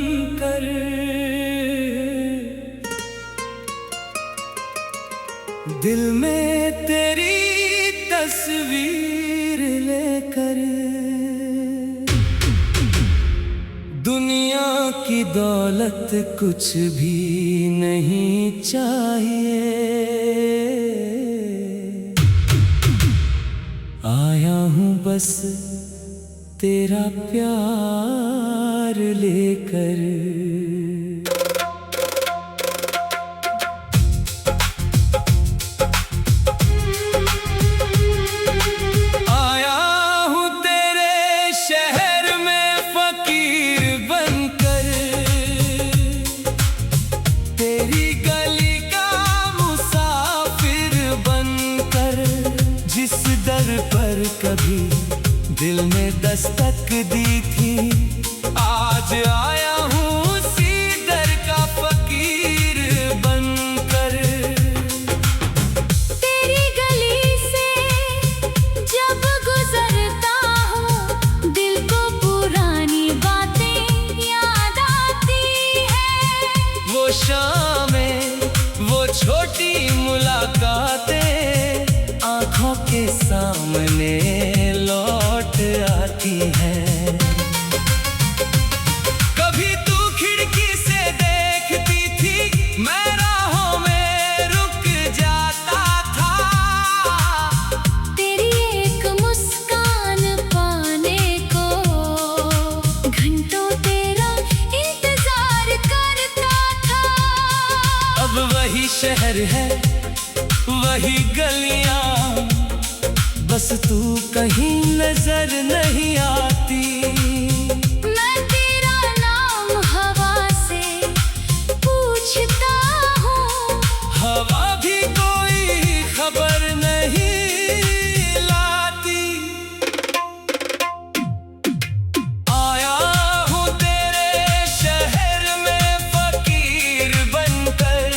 बनकर। दिल में तेरी तस्वीर लेकर दुनिया की दौलत कुछ भी नहीं चाहिए। आया हूँ बस तेरा प्यार लेकर। आया हूँ तेरे शहर में फकीर बनकर, तेरी गली का मुसाफिर बनकर। जिस दर पर कभी दिल में दस्तक दी थी, आज आया हूँ उसी दर का फकीर बनकर। तेरी गली से जब गुजरता हूँ, दिल को पुरानी बातें याद आती है। वो शामें, वो छोटी मुलाकातें आँखों के सामने लौट आती हैं। कभी तू खिड़की से देखती थी, मैं राहों में रुक जाता था। तेरी एक मुस्कान पाने को घंटों तेरा इंतजार करता था। अब वही शहर है, वही गलियां, बस तू कहीं नजर नहीं आती। मैं तेरा नाम हवा से पूछता हूँ, हवा भी कोई खबर नहीं लाती। आया हूँ तेरे शहर में फकीर बनकर,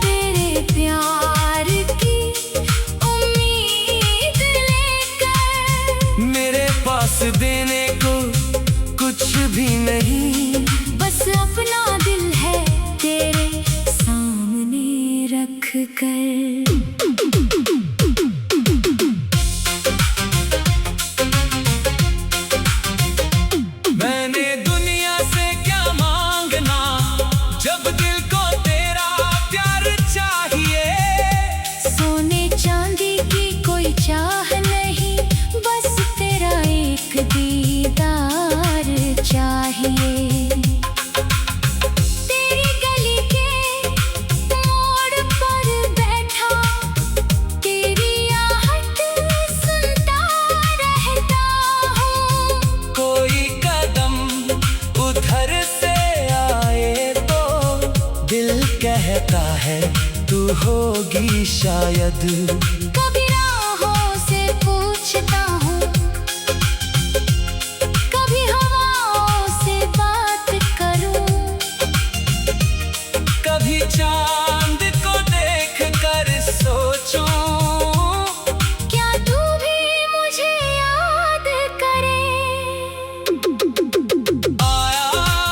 तेरे प्यार की उम्मीद लेकर। मेरे पास देने को कुछ भी नहीं, बस अपना दिल है तेरे सामने रख कर। मैंने दुनिया से क्या मांगना, जब दिल को तेरा प्यार चाहिए। सोने चांदी की कोई चाह नहीं, बस तेरा एक दीदार चाहिए। तेरी गली के मोड़ पर बैठा, तेरी आहट सुनता रहता हूँ। कोई कदम उधर से आए तो दिल कहता है तू होगी शायद। कभी राहों से पूछता हूँ, कभी हवाओं से बात करूँ। कभी चांद को देख कर सोचूं, क्या तू भी मुझे याद करे। आया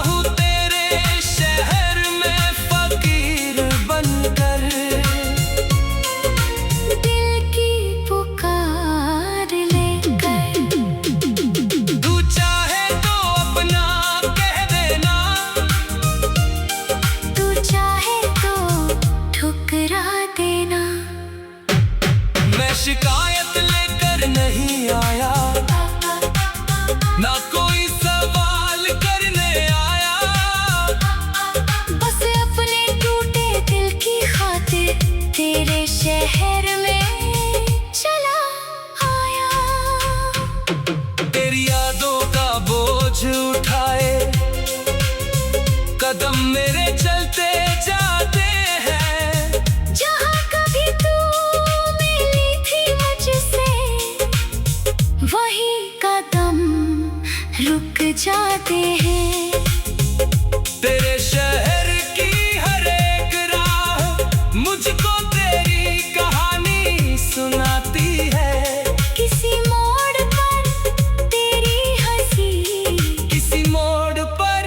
हूँ तेरे शहर में फकीर बनकर। दिल की पुकार लेकर। तू चाहे तो अपना कह देना, तू चाहे तो ठुकरा देना। मैं शिकायत लेकर नहीं आया, ना कोई सवाल करने आया। बस अपने टूटे दिल की खातिर तेरे शहर में चला आया। तेरी यादों का बोझ उठाए कदम मेरे चलते जाते हैं। जहाँ कभी तू मिली थी मुझसे, वही कदम रुक जाते हैं। तेरे शहर की हर एक राह मुझको तेरी कहानी सुनाती है। किसी मोड़ पर तेरी हंसी, किसी मोड़ पर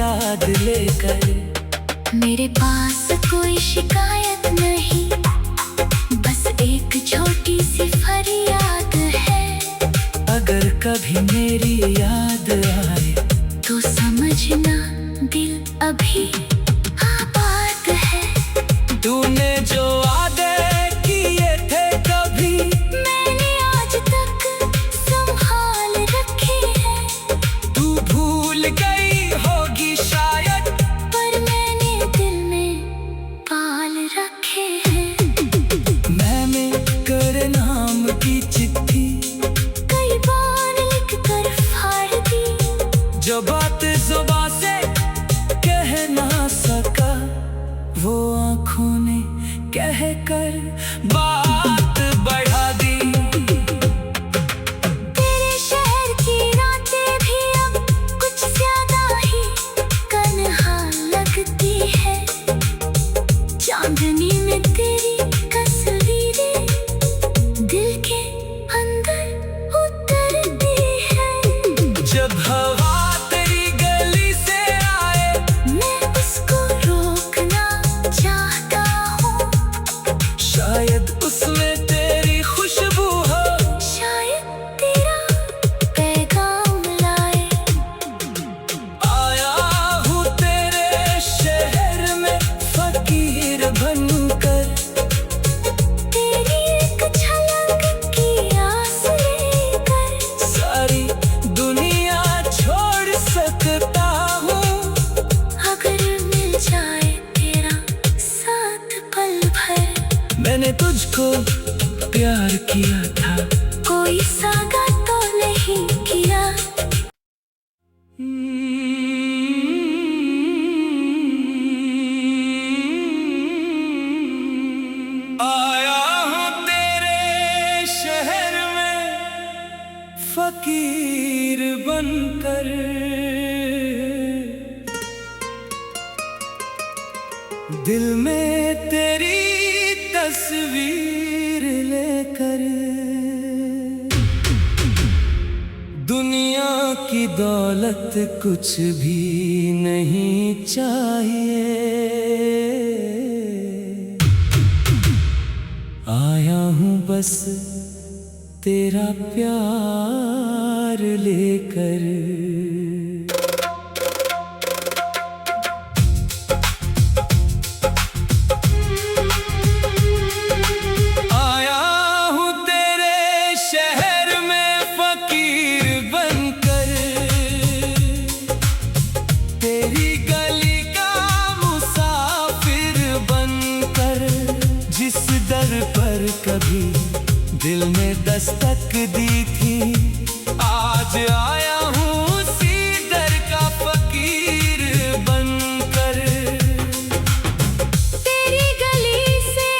याद लेकर। मेरे पास कोई शिकायत नहीं, बस एक छोटी सी फरियाद है। अगर कभी मेरी याद आए तो समझना दिल अभी आबाद है। तूने जो वादे किए थे कभी मैंने आज तक संभाल रखे हैं। तू भूल गई होगी शायद, पर मैंने दिल में पाल रखे हैं। मैंने कर नाम की चिट्ठी कई बार लिख कर फाड़ दी। जो बात जुबां से कह ना सका, वो आँखों ने कह कर बात बढ़ा दी। तेरे शहर की रातें भी अब कुछ ज्यादा ही तन्हा लगती है। चांदनी में तेरी तस्वीरें दिल के अंदर उतरती है। जब हवा तेरी गली से आए मैं उसको रोकना चाहता हूँ। शायद उसमें तेरी खुशबू हो, शायद तेरा पैगाम लाए। आया हूँ तेरे शहर में फकीर बनकर। तेरी एक झलक की आस लेकर सारी दुनिया छोड़ सकता हूँ, अगर मिल जाए तेरा साथ पल भर। मैंने तुझको प्यार किया था। कोई सागा तो नहीं किया। आया हूँ तेरे शहर में फकीर बनकर। दिल में तेरी तस्वीर लेकर। दुनिया की दौलत कुछ भी नहीं चाहिए, आया हूँ बस तेरा प्यार लेकर। आया हूँ तेरे शहर में फकीर बनकर। तेरी गली का मुसाफिर बनकर। जिस दर पर कभी दिल ने दस्तक दी थी, आज आया हूँ उसी दर का फकीर बनकर। तेरी गली से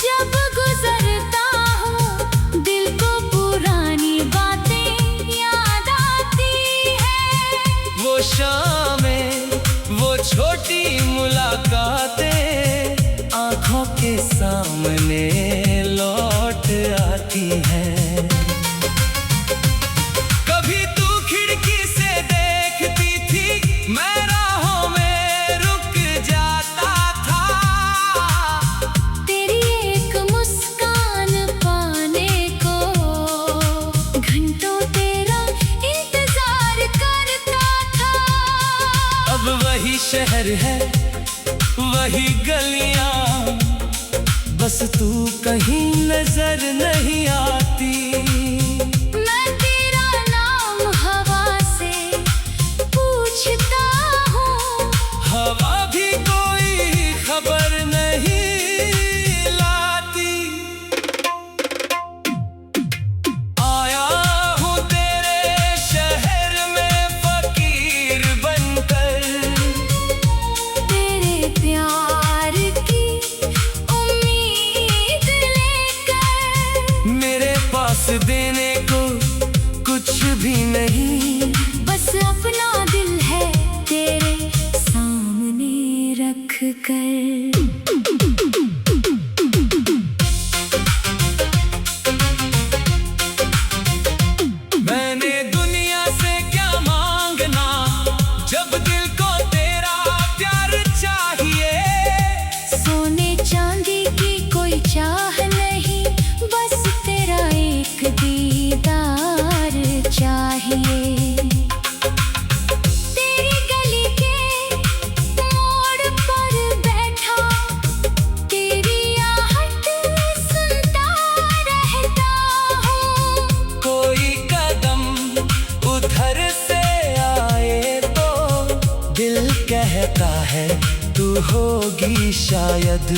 जब गुजरता हूँ, दिल को पुरानी बातें याद आती है। वो शामें, वो छोटी मुलाकातें आँखों के सामने लौट आती हैं। कभी तू खिड़की से देखती थी, मैं राहों में रुक जाता था। तेरी एक मुस्कान पाने को घंटों तेरा इंतजार करता था। अब वही शहर है, वही गलियां, बस तू कहीं नजर नहीं आती। मैं तेरा नाम हवा से पूछता हूँ, हवा भी कोई खबर नहीं लाती। आया हूँ तेरे शहर में फकीर बनकर। तेरे प्यार की उम्मीद लेकर। मेरे पास कहता है तू होगी शायद।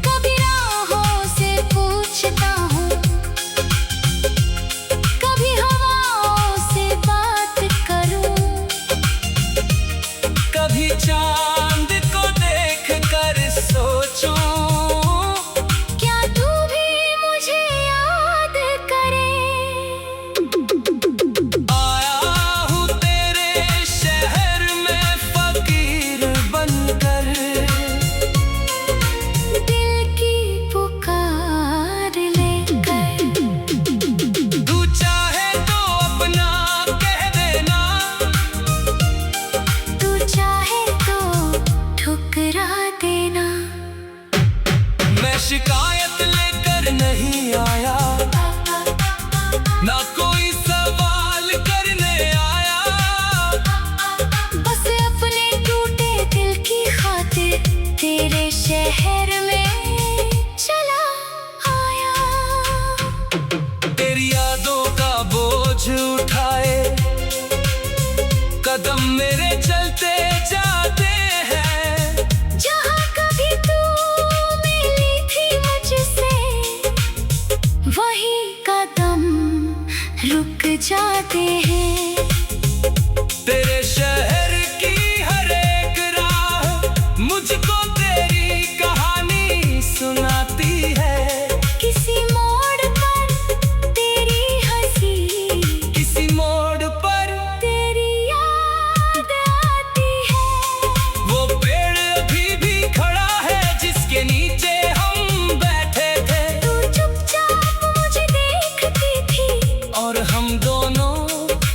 कभी राहों से पूछता हूँ, कभी हवाओं से बात करूँ, कभी चांद को देख कर सोचूं, क्या तू भी मुझे याद करे। आया हूँ तेरे शहर में फकीर बनकर, दिल की पुकार लेकर। तू चाहे तो अपना कह देना, तू चाहे तो ठुकरा देना। मैं शिकायत लेकर नहीं आया, ना कोई सवाल करने आया, बस अपने टूटे दिल की खातिर तेरे शहर में चला आया। तेरी यादों का बोझ उठाए कदम मेरे चलते जाते हैं। जहाँ कभी तू मिली थी मुझसे, वही कदम रुक जाते हैं। तेरे शहर की हर एक राह मुझको तेरी कहानी सुनाती है। किसी मोड़ पर तेरी हंसी, किसी मोड़ पर तेरी याद आती है। वो पेड़ अभी भी खड़ा है जिसके नीचे हम बैठे थे, तू चुपचाप मुझे देखती थी और हम दोनों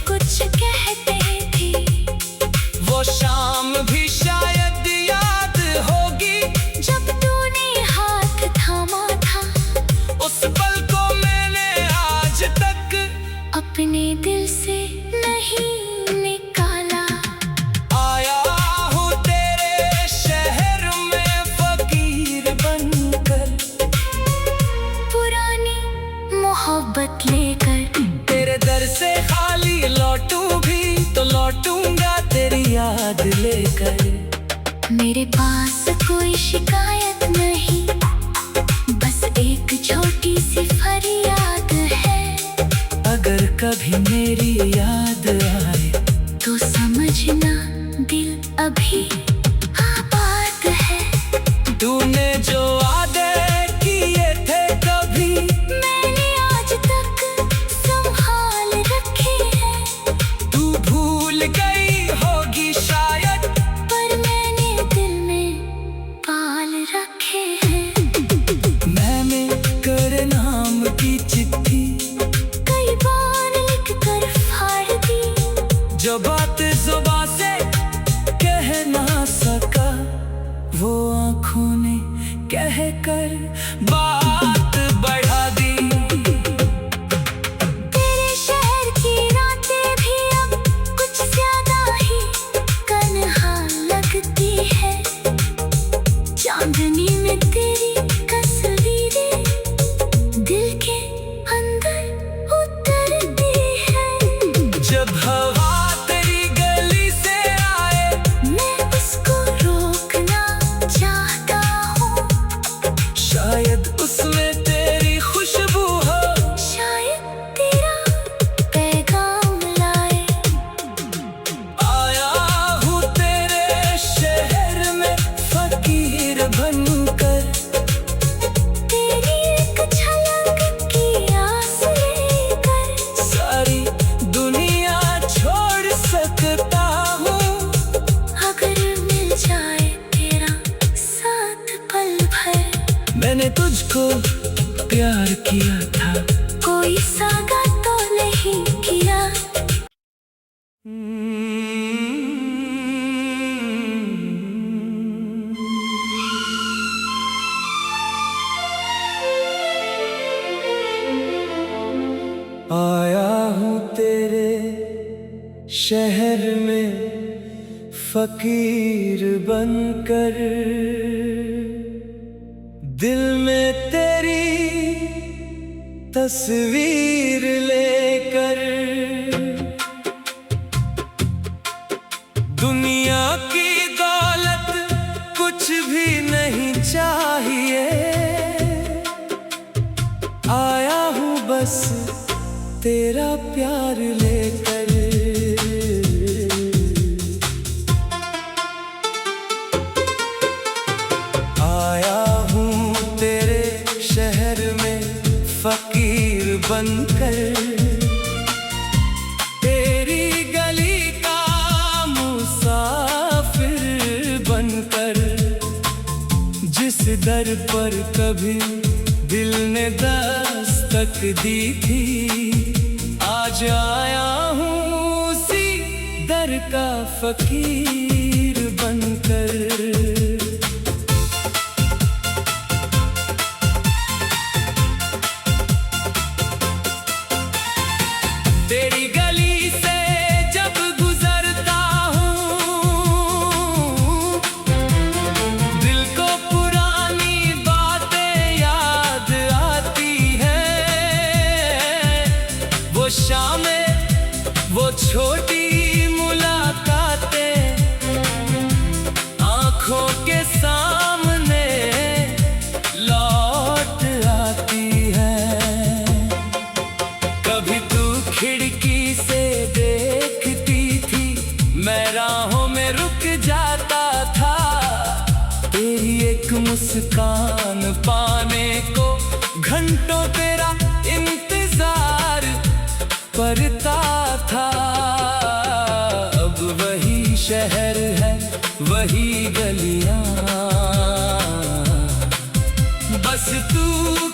कुछ कहते थे। वो शाम भी शायद याद होगी, जब तूने हाथ थामा था, उस पल को मैंने आज तक अपने दिल से नहीं निकाला। आया हूँ तेरे शहर में फकीर बनकर, पुरानी मोहब्बत लेकर। तेरे दर से खाली लौटूं भी तो लौटूंगा तेरी याद लेकर। मेरे पास कोई शिकायत नहीं, बस एक छोटी सी फरियाद है। अगर कभी मेरी याद आए तो समझना दिल अभी आबाद है। तूने जो वादे किए थे कभी मैंने आज तक संभाल रखे हैं, तू भूल गई होगी शायद, पर मैंने दिल में पाल रखे हैं। मैंने कर नाम की चिट्ठी कई बार लिख कर फाड़ दी, जो बात जुबां से कह ना सका, वो आँखों ने कह कर बात बढ़ा दी। तेरे शहर की रातें भी अब कुछ ज्यादा ही तन्हा लगती है। चांदनी में तेरी तस्वीरें दिल के अंदर उतरती है। जब हवा तेरी गली से आए मैं उसको रोकना चाहता हूँ, शायद उसमें तेरी खुशबू हो, शायद तेरा पैगाम लाए। आया हूँ तेरे शहर में फकीर बनकर, तेरी एक झलक की आस लेकर। सारी दुनिया छोड़ सकता हूँ, अगर मिल जाए तेरा साथ पल भर। मैंने तुझको प्यार किया था। कोई सागा तो नहीं किया। आया हूँ तेरे शहर में फकीर बनकर, दिल में तेरी तस्वीर लेकर। दुनिया की तेरा प्यार लेकर। आया हूँ तेरे शहर में फकीर बनकर, तेरी गली का मुसाफिर बनकर। जिस दर पर कभी दिल ने दस्तक दी थी, आज आया हूँ उसी दर का फकीर बनकर। तेरी गली से जब गुजरता हूँ, दिल को पुरानी बातें याद आती हैं। वो शामें, वो छोटी मुलाकातें आँखों के सामने लौट आती हैं। कभी तू खिड़की से देखती थी, मैं राहों में रुक जाता था। तेरी एक मुस्कान पाने को घंटों तेरा इंतजार करता था। अब वही शहर है, वही गलियां, बस तू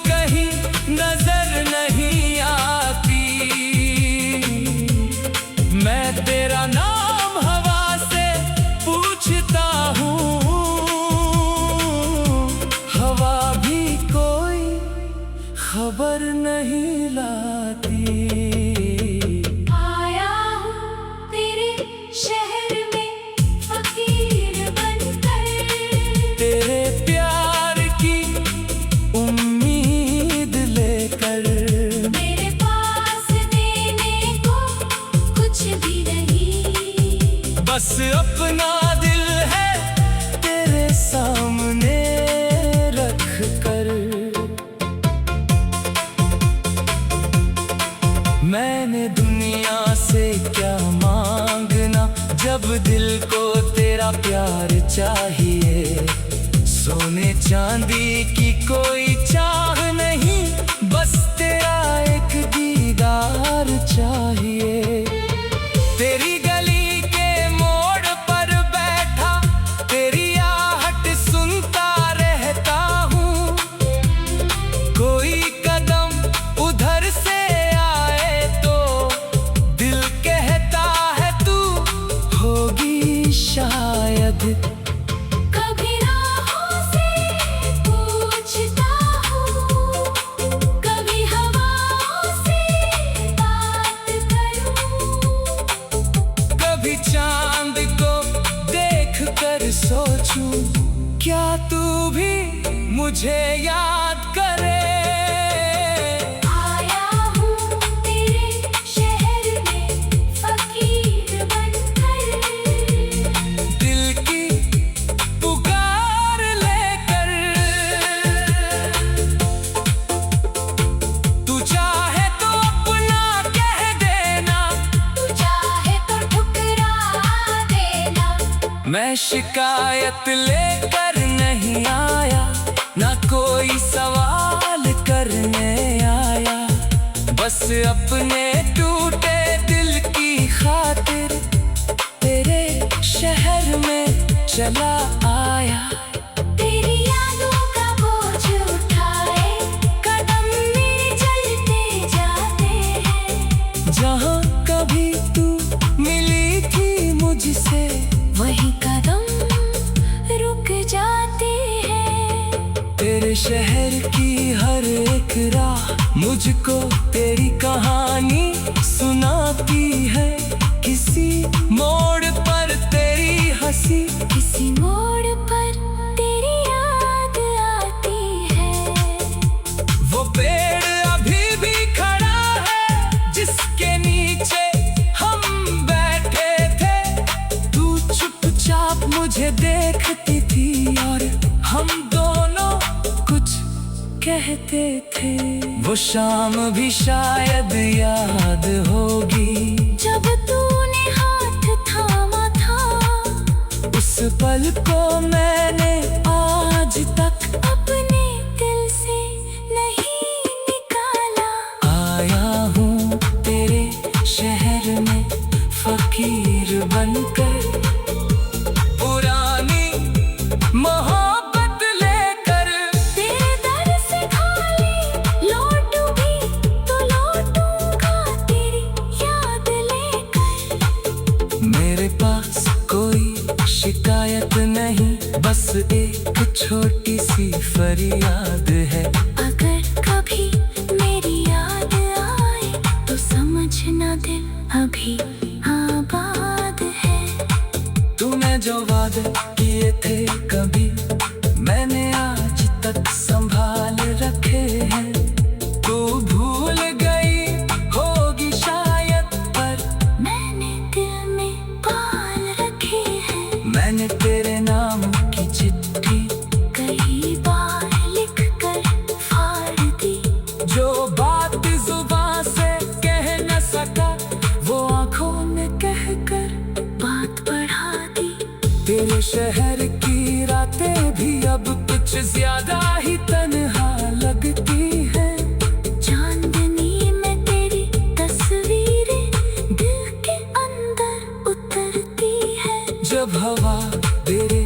कहीं नजर नहीं आती। मैं तेरा नाम हवा से पूछता हूँ, हवा भी कोई खबर नहीं लाती। आया हूँ तेरे शहर में फकीर बनकर, तेरे प्यार की उम्मीद लेकर। मेरे पास देने को कुछ भी नहीं, बस अपना दिल है तेरे सामने रख कर। मैंने दुनिया से क्या मांगना, जब दिल को तेरा प्यार चाहिए। सोने चांदी की कोई चाह नहीं, बस तेरा एक दीदार चाहिए। तेरी गली के मोड़ पर बैठा, तेरी आहट सुनता रहता हूँ। कोई कदम उधर से आए तो दिल कहता है तू होगी शायद। कभी राहों से पूछता हूँ, कभी हवाओं से बात करूँ। कभी चांद को देख कर सोचूं, क्या तू भी मुझे याद करे। आया हूँ तेरे शहर में फकीर बनकर, दिल की पुकार लेकर। तू चाहे तो अपना कह देना, तू चाहे तो ठुकरा देना। मैं शिकायत लेकर नहीं आया, ना कोई सवाल करने आया। बस अपने टूटे दिल की खातिर तेरे शहर में चला आया। तेरी यादों का बोझ उठाए कदम मेरे चलते जाते हैं। जहाँ कभी तू मिली थी मुझसे, वही कदम रुक जाते हैं। तेरे शहर की हर एक राह मुझको तेरी कहानी सुनाती है। किसी मोड़ पर तेरी हंसी, किसी मोड़ पर तेरी याद आती है। वो पेड़ अभी भी खड़ा है जिसके नीचे हम बैठे थे। तू चुपचाप मुझे देखती थी और हम दोनों कुछ कहते थे। वो शाम भी शायद याद होगी, जब तूने हाथ थामा था। उस पल को मैंने आज तक अपने दिल से नहीं निकाला। आया हूँ तेरे शहर में फकीर बनकर, पुरानी मोहब्बत लेकर। तेरे दर से खाली लौटूं भी तो लौटूंगा तेरी याद लेकर। मेरे पास कोई शिकायत नहीं, बस एक छोटी सी फरियाद है। अगर कभी मेरी याद आए तो समझना दिल अभी आबाद है। तूने जो वादे किए थे कभी, मैंने आज तक संभाल रखे हैं। तू भूल गई होगी शायद, पर मैंने दिल में पाल रखे हैं। मैंने तेरे नाम की चिट्ठी कई बार लिख कर फाड़ दी। जो बात जुबान से कह न सका, वो आंखों में कहकर बात बढ़ा दी। तेरे शहर की रातें भी अब कुछ ज्यादा ही तन्हा लगती हैं। चांदनी में तेरी तस्वीरें दिल के अंदर उतरती है। जब हवा तेरे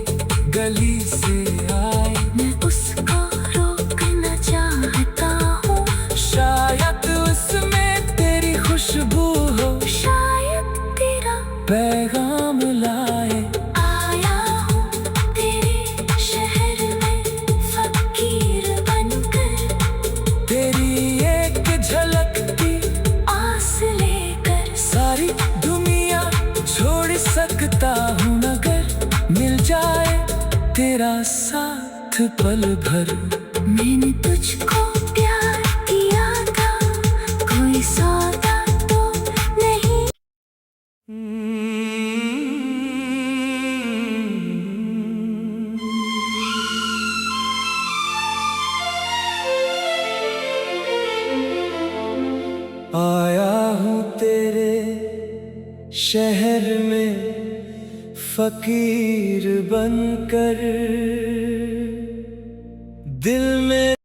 गली से आए, मैं उसको रोकना चाहता हूँ। शायद उसमें तेरी खुशबू हो, शायद तेरा पैगाम लाए। आया हूँ तेरे शहर में फकीर बनकर। तेरी एक झलक की आस लेकर सारी दुनिया छोड़ सकता हूँ, मगर मिल जाए तेरा साथ पल भर। मैंने तुझको प्यार किया था, कोई सौदा तो नहीं। आया हूँ तेरे शहर में फकीर बनकर, दिल में